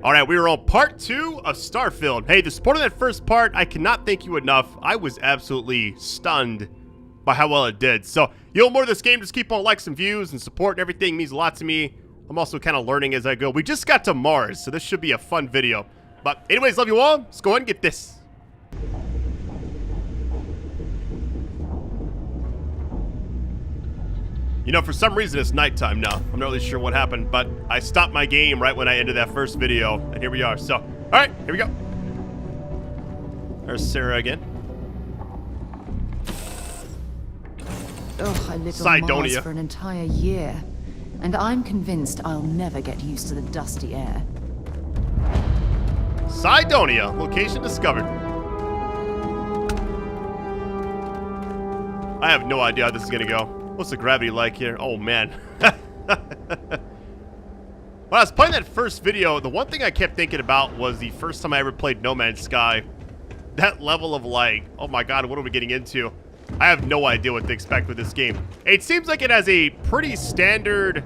Alright, we are on part 2 of Starfield. Hey, the support of that first part, I cannot thank you enough. I was absolutely stunned by how well it did. So, you know more of this game, just keep on likes and views and support and everything means a lot to me. I'm also kind of learning as I go. We just got to Mars, so this should be a fun video. But anyways, love you all. Let's go ahead and get this. You know, for some reason, it's nighttime now. I'm not really sure what happened, but I stopped my game right when I ended that first video, and here we are. So, all right, here we go. There's Sarah again. Oh, I lived on Mars Cydonia for an entire year, and I'm convinced I'll never get used to the dusty air. Cydonia, location discovered. I have no idea how this is gonna go. What's the gravity like here? Oh, man. When I was playing that first video, the one thing I kept thinking about was the first time I ever played No Man's Sky. That level of like, oh my god, what are we getting into? I have no idea what to expect with this game. It seems like it has a pretty standard,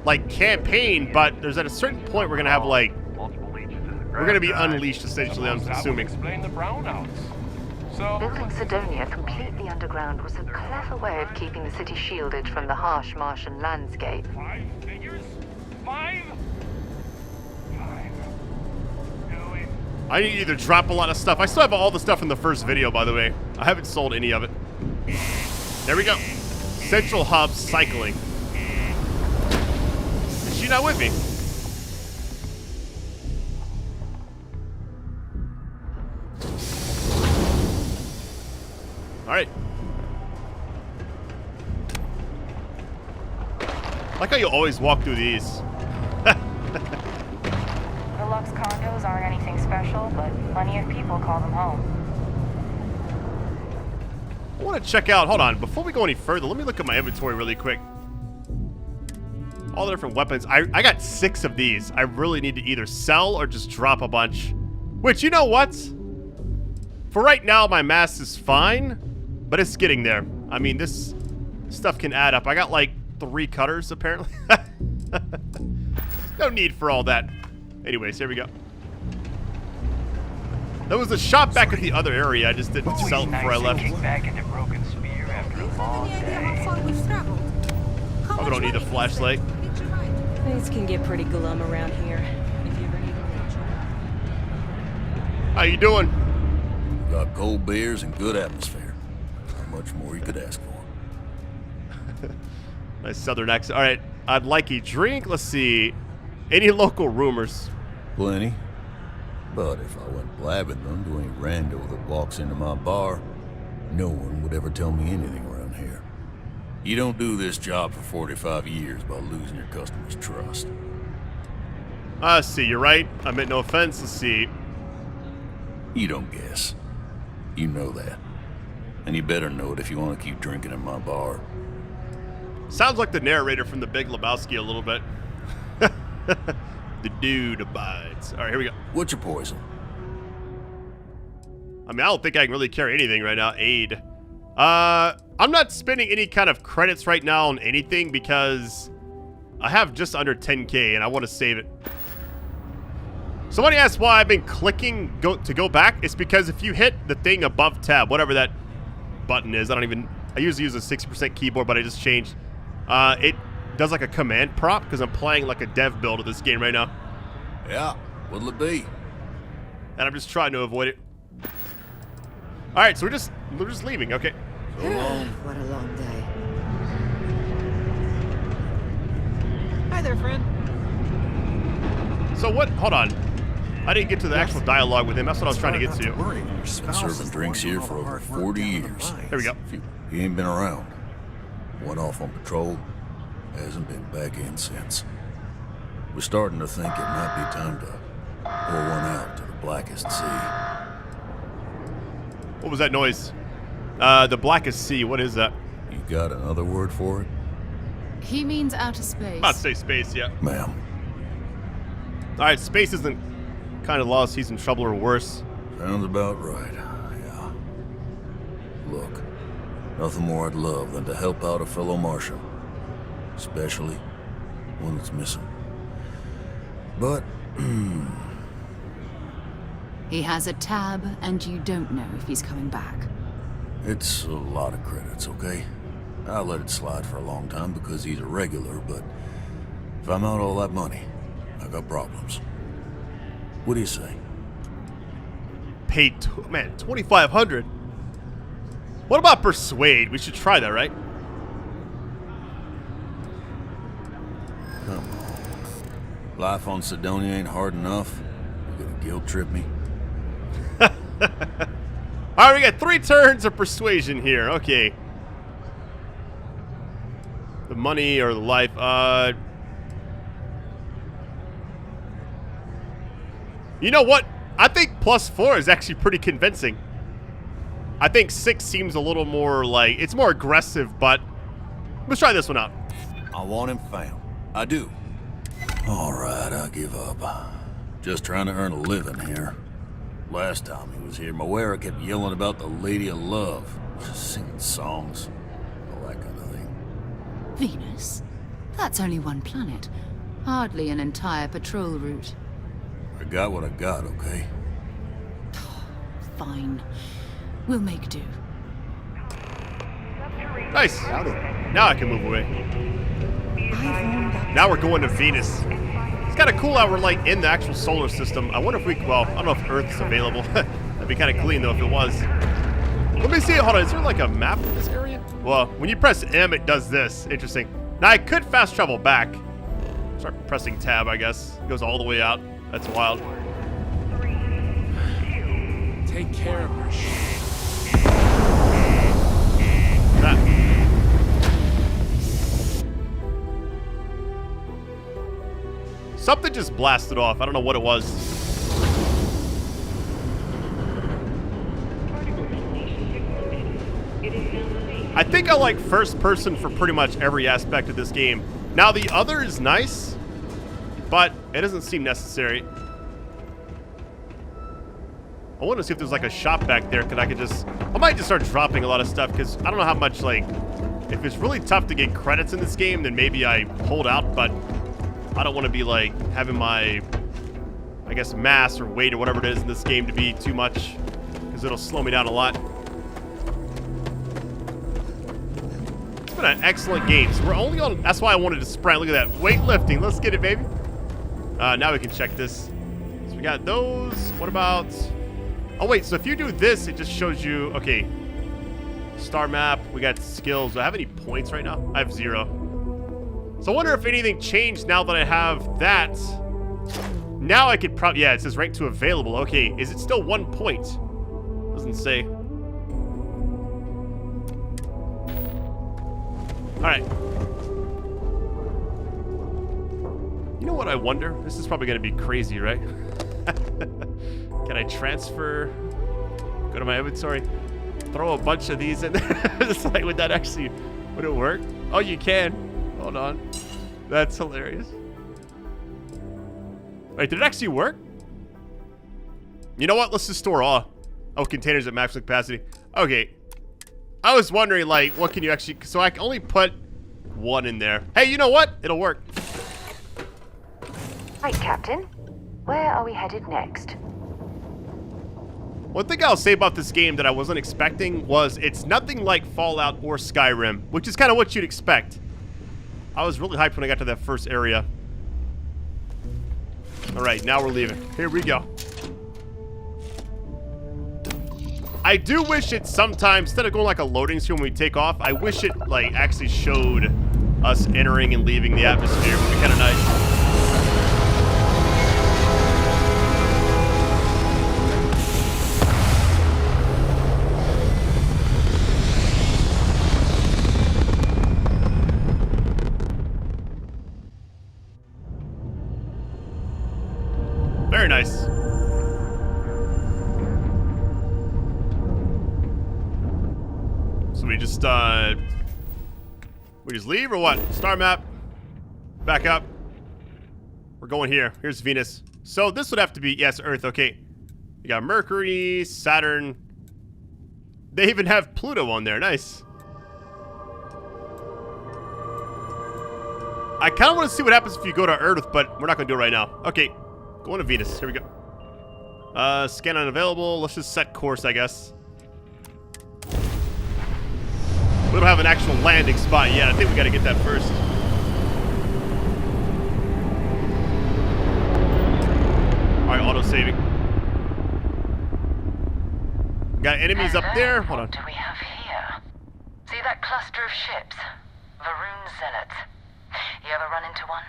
like, campaign, but there's at a certain point we're gonna have, like, we're gonna be unleashed, essentially, I'm assuming. Explain the brownouts. Building Cydonia completely underground was a clever way of keeping the city shielded from the harsh Martian landscape. 5 figures? 5? 5. Do it. I need to either drop a lot of stuff. I still have all the stuff from the first video, by the way. I haven't sold any of it. There we go. Central Hub cycling. Is she not with me? All right. I like how you always walk through these. Deluxe condos aren't anything special, but plenty of people call them home. I want to check out, hold on, before we go any further, let me look at my inventory really quick. All the different weapons. I got 6 of these. I really need to either sell or just drop a bunch. Which, you know what? For right now, my mass is fine, but it's getting there. I mean, this stuff can add up. I got like 3 cutters, apparently. No need for all that. Anyways, here we go. There was a shop back at the other area. I just didn't sell it before I left. Kick back into Broken Spear after a long day. I don't need a flashlight. Things can get pretty glum around here. If you ever need a How you doing? Got cold beers and good atmosphere. Not much more you could ask for. Nice southern accent. All right, I'd like a drink. Let's see. Any local rumors? Plenty. But if I went blabbing them to any rando that walks into my bar, no one would ever tell me anything around here. You don't do this job for 45 years by losing your customers' trust. I see, you're right. I meant no offense. Let's see. You don't guess. You know that. And you better know it if you want to keep drinking in my bar. Sounds like the narrator from The Big Lebowski a little bit. The dude abides. All right, here we go. What's your poison? I mean, I don't think I can really carry anything right now. Aid. I'm not spending any kind of credits right now on anything because I have just under 10K and I want to save it. Somebody asked why I've been clicking to go back. It's because if you hit the thing above tab, whatever that button is, I usually use a 60% keyboard, but I just changed. It does like a command prompt because I'm playing like a dev build of this game right now. Yeah, what'll it be? And I'm just trying to avoid it. All right, so we're just leaving. Okay. So long. What a long day. Hi there, friend. So what? Hold on. I didn't get to the actual dialogue with him. That's what I was trying to get to. Been serving drinks here for over 40 years. There we go. He ain't been around. Went off on patrol. Hasn't been back in since. We're starting to think it might be time to pour one out to the blackest sea. What was that noise? The blackest sea. What is that? You got another word for it? He means outer space. I'm about to say space, yeah. Ma'am. All right, space isn't kind of lost. He's in trouble or worse. Sounds about right, yeah. Look, nothing more I'd love than to help out a fellow Martian. Especially one that's missing. But He has a tab, and you don't know if he's coming back. It's a lot of credits, okay? I let it slide for a long time because he's a regular, but if I'm out all that money, I got problems. What do you say? Paid, man, 2,500. What about persuade? We should try that, right? Come on. Life on Sidonia ain't hard enough. You gonna guilt trip me? Alright, we got 3 turns of persuasion here. Okay. The money or the life. You know what? I think +4 is actually pretty convincing. I think 6 seems a little more like, it's more aggressive, but let's try this one out. I want him found. I do. Alright, I give up. Just trying to earn a living here. Last time he was here, Moira kept yelling about the Lady of Love. Just singing songs. All that kind of thing. Venus? That's only one planet. Hardly an entire patrol route. I got what I got, okay? Fine. We'll make do. Nice. Now I can move away. Now we're going to Venus. It's kind of cool how we're like in the actual solar system. I wonder if we, well, I don't know if Earth's available. That'd be kind of clean though if it was. Let me see. Hold on. Is there like a map of this area? Well, when you press M, it does this. Interesting. Now I could fast travel back. Start pressing tab, I guess. It goes all the way out. That's wild. Take care of her. That. Something just blasted off. I don't know what it was. I think I like first person for pretty much every aspect of this game. Now the other is nice, but it doesn't seem necessary. I want to see if there's like a shop back there, because I could just, I might just start dropping a lot of stuff, because I don't know how much, like, if it's really tough to get credits in this game, then maybe I hold out, but I don't want to be like having my, I guess, mass or weight or whatever it is in this game to be too much, because it'll slow me down a lot. It's been an excellent game. So we're only on, that's why I wanted to sprint. Look at that, weightlifting. Let's get it, baby. Now we can check this. So we got those. What about, oh wait, so if you do this, it just shows you, okay, star map. We got skills. Do I have any points right now? I have 0. So I wonder if anything changed now that I have that. Now I could probably, yeah, it says rank 2 available. Okay, is it still 1 point? Doesn't say. All right. You know what I wonder? This is probably going to be crazy, right? Can I transfer? Go to my inventory. Throw a bunch of these in there. It's like, would that actually, would it work? Oh, you can. Hold on. That's hilarious. Wait, did it actually work? You know what? Let's just store all. Oh, containers at maximum capacity. Okay. I was wondering, like, what can you actually... So I can only put 1 in there. Hey, you know what? It'll work. Right, Captain. Where are we headed next? One thing I'll say about this game that I wasn't expecting was it's nothing like Fallout or Skyrim, which is kind of what you'd expect. I was really hyped when I got to that first area. All right, now we're leaving. Here we go. I do wish it sometimes, instead of going like a loading screen when we take off, I wish it like actually showed us entering and leaving the atmosphere. It would be kind of nice. Very nice. So we just leave or what? Star map. Back up. We're going here. Here's Venus. So this would have to be, yes, Earth. Okay. You got Mercury, Saturn. They even have Pluto on there. Nice. I kind of want to see what happens if you go to Earth, but we're not going to do it right now. Okay. Going to Venus. Here we go. Scan unavailable. Let's just set course, I guess. We don't have an actual landing spot yet. I think we gotta get that first. Alright, auto-saving. Got enemies up there. Hold on. What do we have here? See that cluster of ships? Varun Zealots. You ever run into one?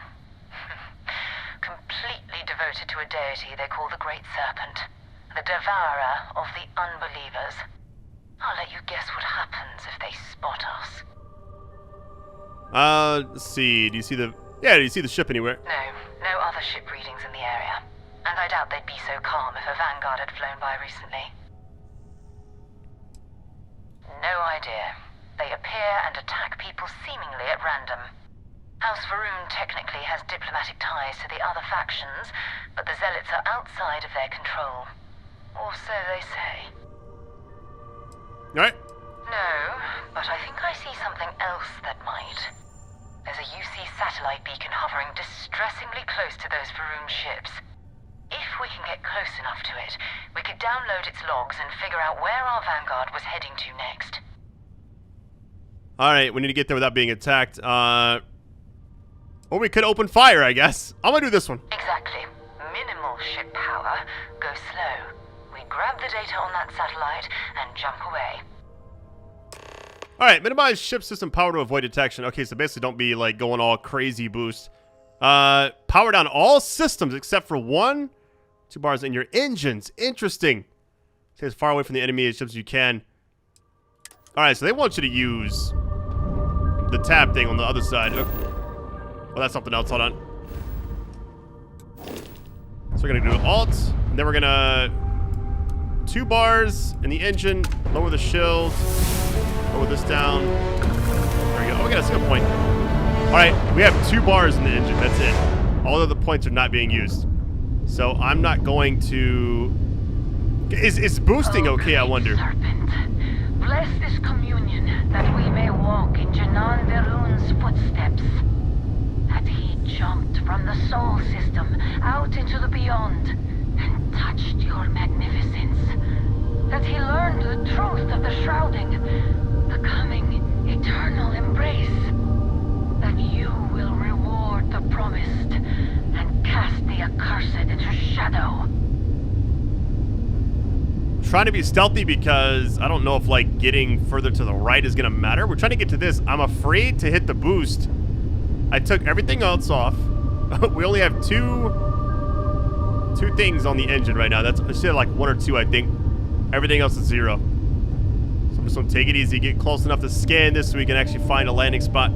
Completely devoted to a deity they call the Great Serpent. The devourer of the unbelievers. I'll let you guess what happens if they spot us. Let's see. Do you see the... Yeah, do you see the ship anywhere? No other ship readings in the area. And I doubt they'd be so calm if a vanguard had flown by recently. No idea. They appear and attack people seemingly at random. House Varun technically has diplomatic ties to the other factions, but the Zealots are outside of their control. Or so they say. Alright. No, but I think I see something else that might. There's a UC satellite beacon hovering distressingly close to those Varun ships. If we can get close enough to it, we could download its logs and figure out where our vanguard was heading to next. Alright, we need to get there without being attacked. Or we could open fire, I guess. I'm gonna do this one. Exactly. Minimal ship power. Go slow. We grab the data on that satellite and jump away. Alright, minimize ship system power to avoid detection. Okay, so basically don't be like going all crazy boost. Power down all systems except for 1, 2 bars in your engines. Interesting. Stay as far away from the enemy ships as you can. Alright, so they want you to use the tab thing on the other side. Okay. Oh, that's something else. Hold on. So we're gonna do Alt, and then we're gonna 2 bars in the engine, lower the shield, lower this down. There we go. Oh, we got a skill point. All right, we have 2 bars in the engine. That's it. All of the points are not being used. So I'm not going to. Is boosting okay? I wonder. Serpent, bless this communion that we may walk in Janan Verun's footsteps. That he jumped from the Sol system out into the beyond and touched your magnificence. That he learned the truth of the shrouding, the coming eternal embrace. That you will reward the promised and cast the accursed into shadow. I'm trying to be stealthy because I don't know if like getting further to the right is gonna matter. We're trying to get to this. I'm afraid to hit the boost. I took everything else off. We only have two things on the engine right now. That's, I should have like 1 or 2, I think. Everything else is 0. So I'm just gonna take it easy, get close enough to scan this so we can actually find a landing spot.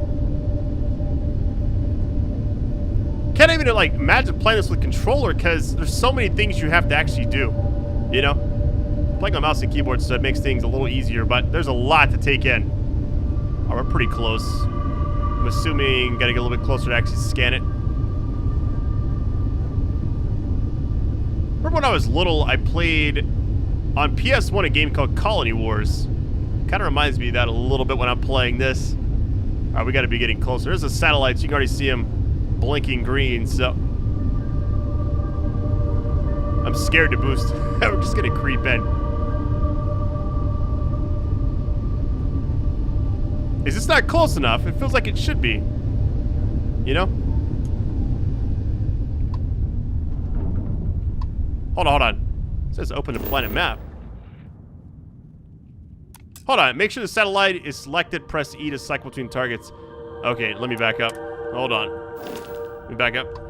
Can't even like imagine playing this with controller because there's so many things you have to actually do. You know? Playing on mouse and keyboard so it makes things a little easier, but there's a lot to take in. Oh, we're pretty close. I'm assuming gotta get a little bit closer to actually scan it. Remember when I was little, I played on PS1 a game called Colony Wars. Kind of reminds me of that a little bit when I'm playing this. All right, we gotta be getting closer. There's a satellite, so you can already see him blinking green, so. I'm scared to boost. We're just gonna creep in. Is this not close enough? It feels like it should be. You know? Hold on. It says open the planet map. Hold on. Make sure the satellite is selected. Press E to cycle between targets. Okay, let me back up. Hold on. Let me back up. To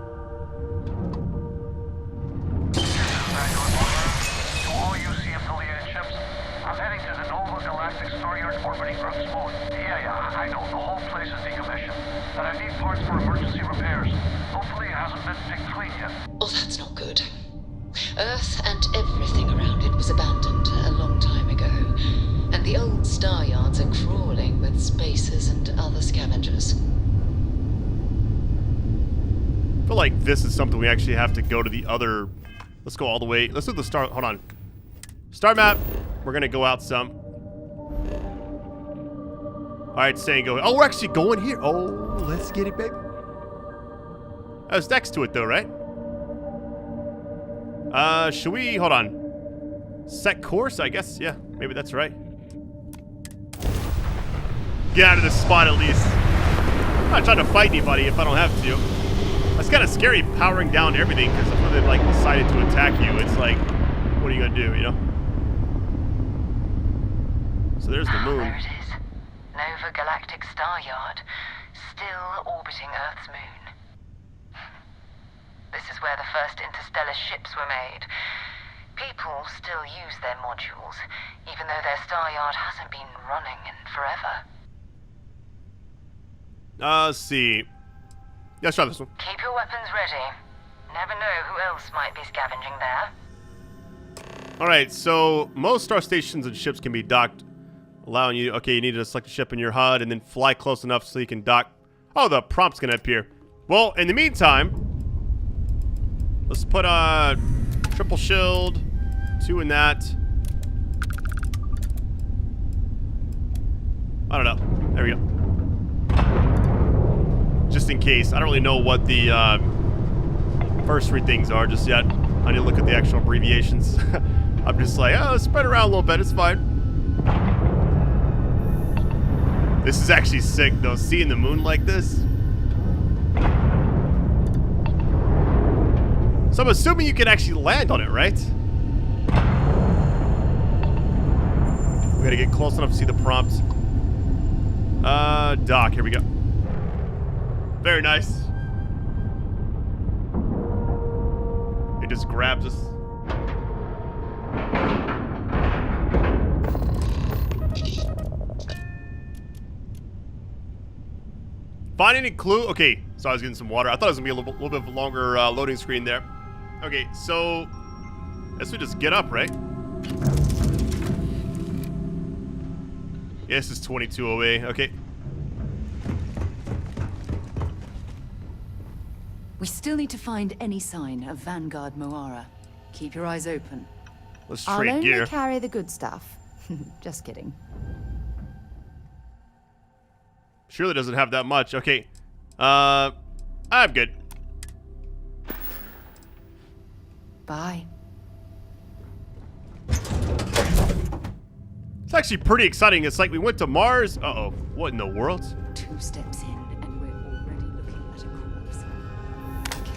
all UC-affiliated ships, I'm heading to the Nova Galactic Storeyard orbiting Earth's moon. Yeah, I know. The whole place is decommissioned. But I need parts for emergency repairs. Hopefully it hasn't been picked clean yet. Oh, that's not good. Earth and everything around it was abandoned a long time ago, and the old star yards are crawling with spacers and other scavengers. I feel like this is something we actually have to go to the other. Let's go all the way. Let's do the star. Hold on. Star map. We're gonna go out some. All right, saying go. Oh, we're actually going here. Oh, let's get it, baby. I was next to it though, right? Should we, hold on. Set course, I guess, yeah, maybe that's right. Get out of this spot at least. I'm not trying to fight anybody if I don't have to. That's kind of scary powering down everything, because if they like decided to attack you, it's like, what are you gonna do, you know? So there's the moon. There it is. Nova Galactic Star Yard, still orbiting Earth's moon. This is where the first interstellar ships were made. People still use their modules, even though their star yard hasn't been running in forever. Let's see. Yeah, let's try this one. Keep your weapons ready. Never know who else might be scavenging there. Alright, so most star stations and ships can be docked, allowing you, okay, you need to select a ship in your HUD and then fly close enough so you can dock. Oh, the prompt's gonna appear. Well, in the meantime, let's put triple shield, 2 in that. I don't know. There we go. Just in case. I don't really know what the first 3 things are just yet. I need to look at the actual abbreviations. I'm just like, oh, spread around a little bit. It's fine. This is actually sick, though. Seeing the moon like this. So I'm assuming you can actually land on it, right? We gotta get close enough to see the prompt. Dock, here we go. Very nice. It just grabs us. Find any clue? Okay, so I was getting some water. I thought it was gonna be a little bit of a longer loading screen there. Okay, so I guess we just get up, right? Yeah, this is 22 away. Okay. We still need to find any sign of Vanguard Moara. Keep your eyes open. Let's I'll trade only gear. carry the good stuff. Just kidding. Surely doesn't have that much. Okay. I'm good. Bye. It's actually pretty exciting. It's like we went to Mars. Uh-oh. What in the world? 2 steps in, and we're already looking at a corpse. Okay.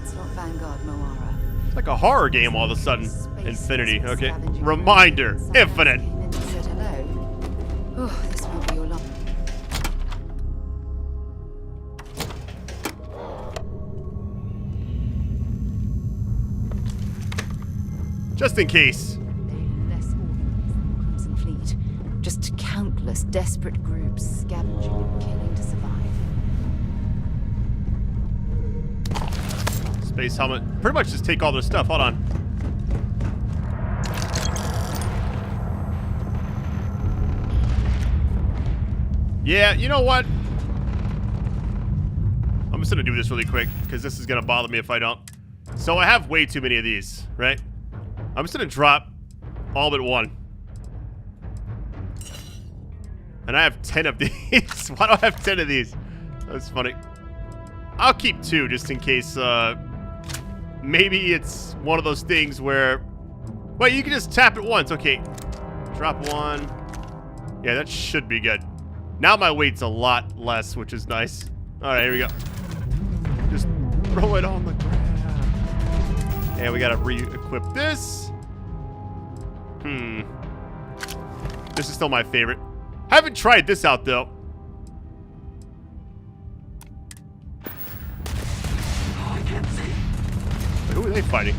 It's not Vanguard Moara. It's like a horror game all of a sudden. Infinity. Okay. Reminder. Infinite. Said hello. Oh, this won't be your long. Just in case. Less organized than the Crimson Fleet. Just countless desperate groups scavenging and killing to survive. Space helmet. Pretty much just take all their stuff. Hold on. Yeah, you know what? I'm just gonna do this really quick because this is gonna bother me if I don't. So I have way too many of these, right? I'm just gonna drop all but 1. And I have 10 of these. Why do I have 10 of these? That's funny. I'll keep 2 just in case, maybe it's one of those things where... Well, you can just tap it once. Okay. Drop 1. Yeah, that should be good. Now my weight's a lot less, which is nice. Alright, here we go. Just throw it on the ground. And we gotta re-equip this. This is still my favorite. Haven't tried this out, though. Wait, who are they fighting?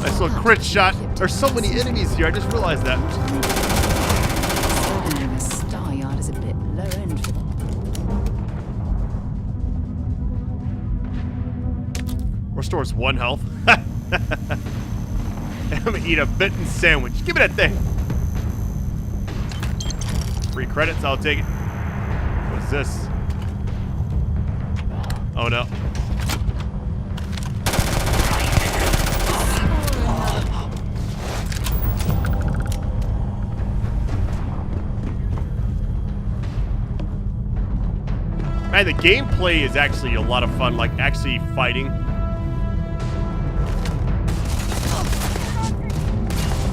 Nice little crit shot. There's so many enemies here. I just realized that. Building a star yard is a bit low end for them. Restores 1 health. I'm gonna eat a bitten sandwich. Give me that thing. Free credits. I'll take it. What is this? Oh no. And the gameplay is actually a lot of fun, like actually fighting.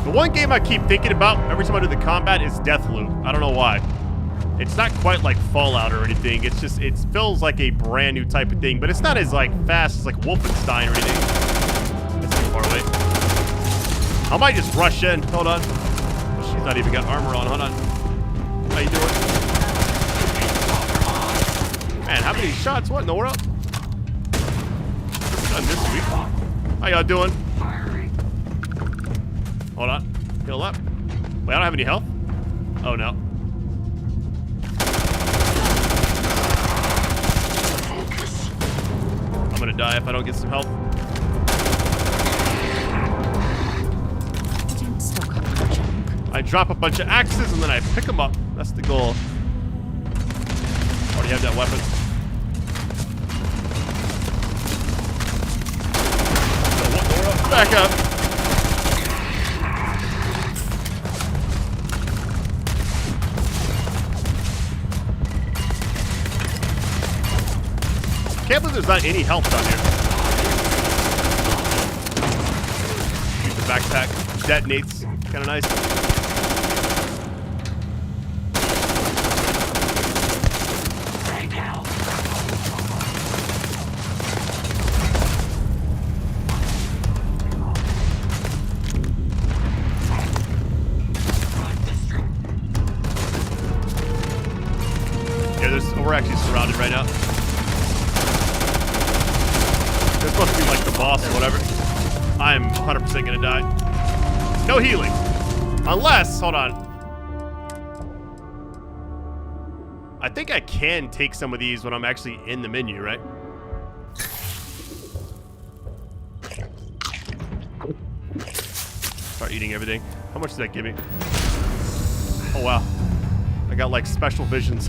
The one game I keep thinking about every time I do the combat is Deathloop. I don't know why. It's not quite like Fallout or anything. It's just, it feels like a brand new type of thing, but it's not as like fast as like Wolfenstein or anything. That's too far away. I might just rush in. Hold on. Oh, she's not even got armor on. Hold on. How you doing? Man, how many shots? What in the world? Done this week. How y'all doing? Hold on. Heal up. Wait, I don't have any health? Oh, no. I'm gonna die if I don't get some health. I drop a bunch of axes and then I pick them up. That's the goal. Already have that weapon. Back up. Can't believe there's not any health down here. Use the backpack. Detonates. Kind of nice. We're actually surrounded right now. This must be like the boss or whatever. I'm 100% gonna die. No healing. Unless, hold on. I think I can take some of these when I'm actually in the menu, right? Start eating everything. How much did that give me? Oh, wow. I got like special visions.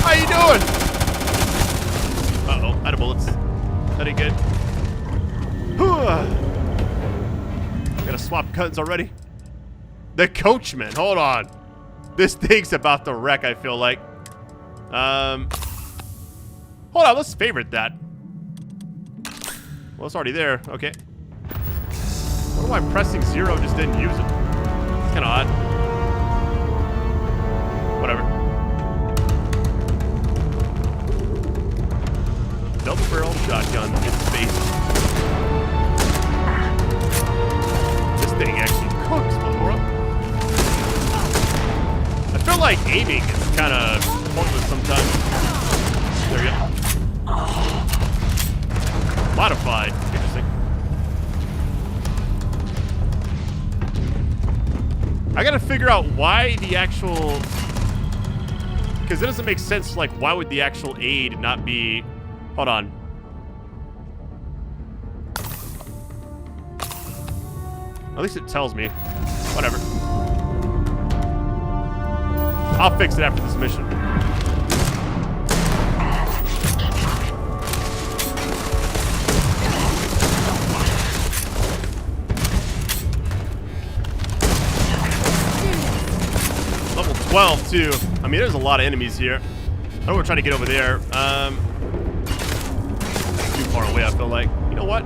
How you doing? Uh-oh, out of bullets. That ain't good. Gotta swap guns already. The coachman, hold on. This thing's about to wreck, I feel like. Hold on, let's favorite that. Well, it's already there, okay. I wonder why pressing 0 just didn't use it. It's kinda odd. Whatever. Double barrel shotgun in space. This thing actually cooks before. I feel like aiming is kind of pointless sometimes. There we go. Modified. Interesting. I gotta figure out why the actual... Because it doesn't make sense, like, why would the actual aid not be... Hold on. At least it tells me. Whatever. I'll fix it after this mission. Level 12, too. I mean, there's a lot of enemies here. I know we're trying to get over there. Too far away, I feel like. You know what?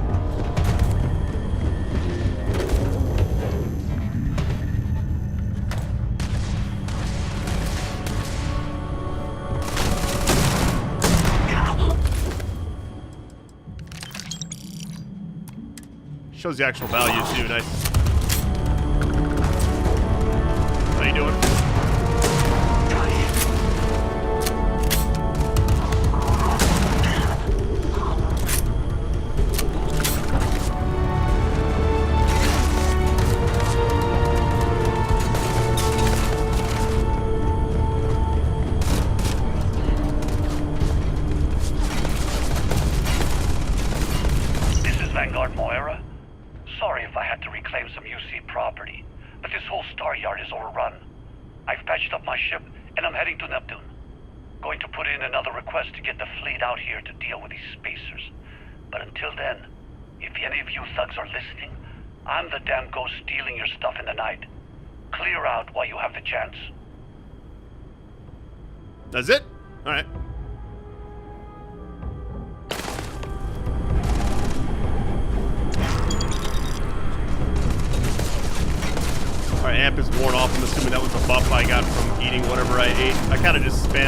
Shows the actual value, too. Nice. How you doing? That's it? Alright. Alright, amp is worn off. I'm assuming that was a buff I got from eating whatever I ate. I kind of just spammed